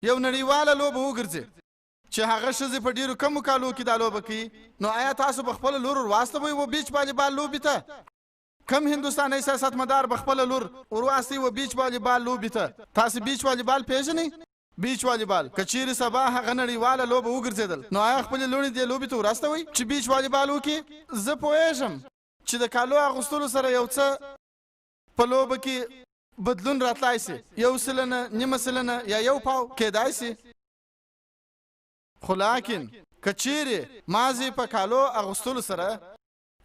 یو نړیواله لوبه وګرځي چې هغه ښځې په ډېرو کمو کالو کې دا لوبه کوي، نو آیا تاسو به خپله لور ورواستوئ و بیچ والیبال لوبې ته؟ کم هندوستانی سیاستمدار به خپله لور ورواستوي و بیچ والیبال لوبې ته؟ تاسې بیچ والیبال پیژنئ؟ بیچ والیبال که چیرې سبا هغه نړیواله لوبه وګرځېدل، نو آیا خپلې لوڼې دې لوبې ته وراستوئ چې بیچ والیبال وکړي؟ زه پوهېږم چې د کالو اغوستلو سره یو څه په لوبه کې بدلون راتلای سي، 1 سلنه، نیمه سلنه یا 1 پاو کېدای سي، خو لاکن که چیرې مازې په کالو اغوستلو سره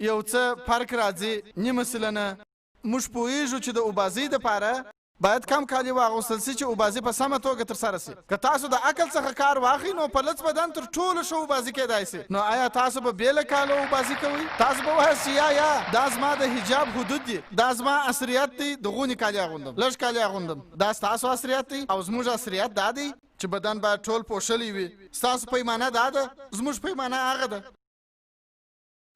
یو څه فرق راځي، نیمه سلنه، موږ پوهېږو چې د اوبازۍ دپاره باید کم کالي واغوستل سي چې اوبازي په سمه توګه ترسره سي. که تاسو د عقل څخه کار واخلئ نو په لڅ بدن تر ټولو ښه اوبازي کېدای سي. نو آیا تاسو به بې له کالو اوبازي کوئ؟ تاسو به وایاست یا دا زما د حجاب حدود دي، دا زما عصریت دی، د غونې کالي اغوندم، لږ کالي اغوندم. دا ستاسو عصریت دی او زموږ عصریت دا دی چې بدن باید ټول پوښلی وي. ستاسو پیمانه دا ده، زموږ پیمانه هغه ده.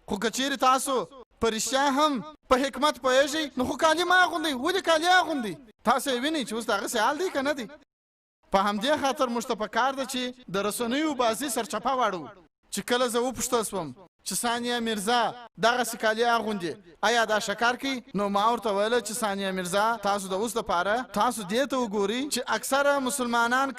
خو که چیرې تاسو په رښتیا هم په حکمت پوهېږئ نو خو کالي مه اغوندئ. ولې کالي اغوندئ؟ تاسو یې وینئ چې اوس دغسې حال دی که نه دی؟ په همدې خاطر موږ ته پکار ده چې د رسنیو بازي سرچپه واړو. چې کله زه وپوښتل سوم چې ثانیه میرزا دغسې کالي اغوندي، آیا دا شکر کوي؟ نو ما ورته ویله چې ثانیه میرزا تاسو د اوس دپاره تاسو دې ته وګورئ چې اکثره مسلمانان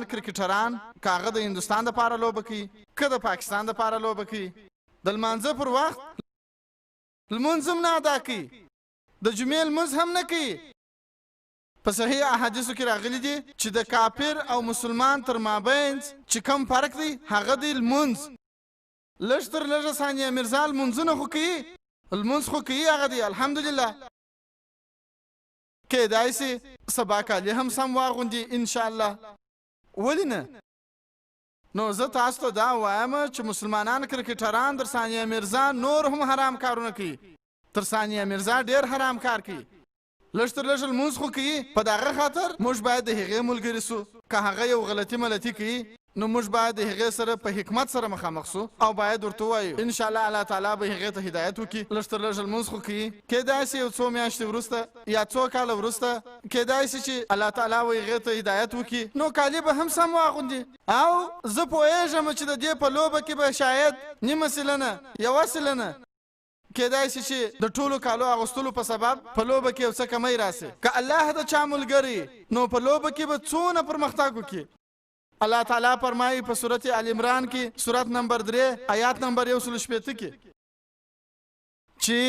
کرکټران که هغه د هندوستان دپاره لوبه کوي، که د پاکستان دپاره لوبه کوي، د لمانځه پر وخت لمونځ هم نه ادا کوي، د جمعې لمونځ هم نه کوي. په صحیح احادیثو کې راغلي دي چې د کافر او مسلمان تر مابین چې کم فرق دی هغه دی لمونځ. لږ تر لږه ثانیه میرزا لمونځونه خو کوي، لمونځ خو کوي، هغه دی الحمدلله. کېدای سي سبا کالي هم سم واغوندي انشاءالله. ولې نه؟ نو زه تاسو ته دا وایم چې مسلمانان کرکټران در ثانیه میرزا نور هم حرام کارونه کوي، تر ثانیه میرزا ډېر حرام کار کوي. لږ تر لږه لمونځ خو کوي. په دغه خاطر موږ باید د هغې ملګري سو. که هغه یو غلطي کوي نو موږ باید د هغې سره په حکمت سره مخامخ سو او باید ورته ووایو انشاءالله الله تعالی به هغې ته هدایت وکړي. لږ تر لږه لمونځ خو کوي. کېدای سي یو څو میاشتې وروسته یا څو کاله وروسته کېدای سي چې الله تعالی به هغې ته هدایت وکړي، نو کالي به هم سم واغوندي. او زه پوهېږم چې د دې په لوبه کې به شاید نیمه سلنه، 1 سلنه کېدای سي چې د ټولو کالو اغوستلو په سبب په لوبه کې یو څه کمی راسي. که الله د چا ملګری نو په لوبه کې به څونه پرمختګ وکړي. الله تعالی فرمایي په سورت ال عمران کې سورت نمبر 3 آیات نمبر 160 کې چې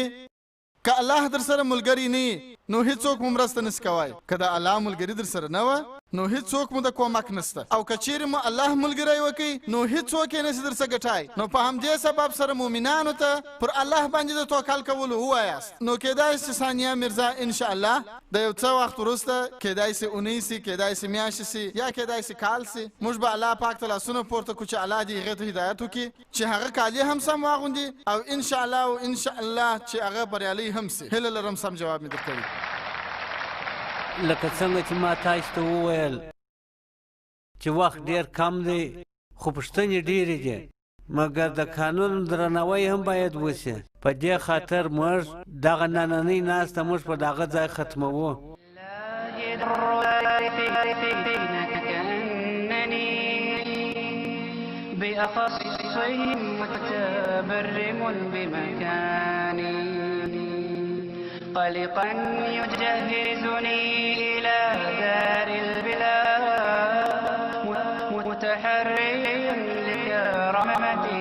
که الله در سره ملګری نه نو هیڅوک مو مرسته نشي کوای. که د الله ملګری در سره نه و نو هیڅوک مو د کومک نشته، او که چیرې مو الله ملګری وکړي نو هیڅوک یې نشي در څخه ګټای. نو په همدې سبب سره مؤمنانو ته پر الله باندې د توکل کولو ووایاست. نو کېدای سي ثانیه میرزا انشاءالله د یو څه وخت وروسته کېدای سي اونۍ سي، کېدای سي میاشتې سي، یا کېدای سي کال سي، موږ به الله پاک ته لاسونه پورته کړو چې الله دې هغې ته هدایت وکړي چې هغه کالي هم سم واغوندي او انشاءالله چې هغه بریالی هم سي. هیله لرم سم جواب مې درکوي. لکه څنګه چې ما تاسو ته وویل چې وخت ډېر کم دی خو پوښتنې ډېرې دي، مګر د قانون درناوی هم باید وشي. په دې خاطر موږ دغه نننۍ ناسته موږ په دغه ځای ختموو. قلقا يجهزني إلى دار البلاد متحريا لكرامتي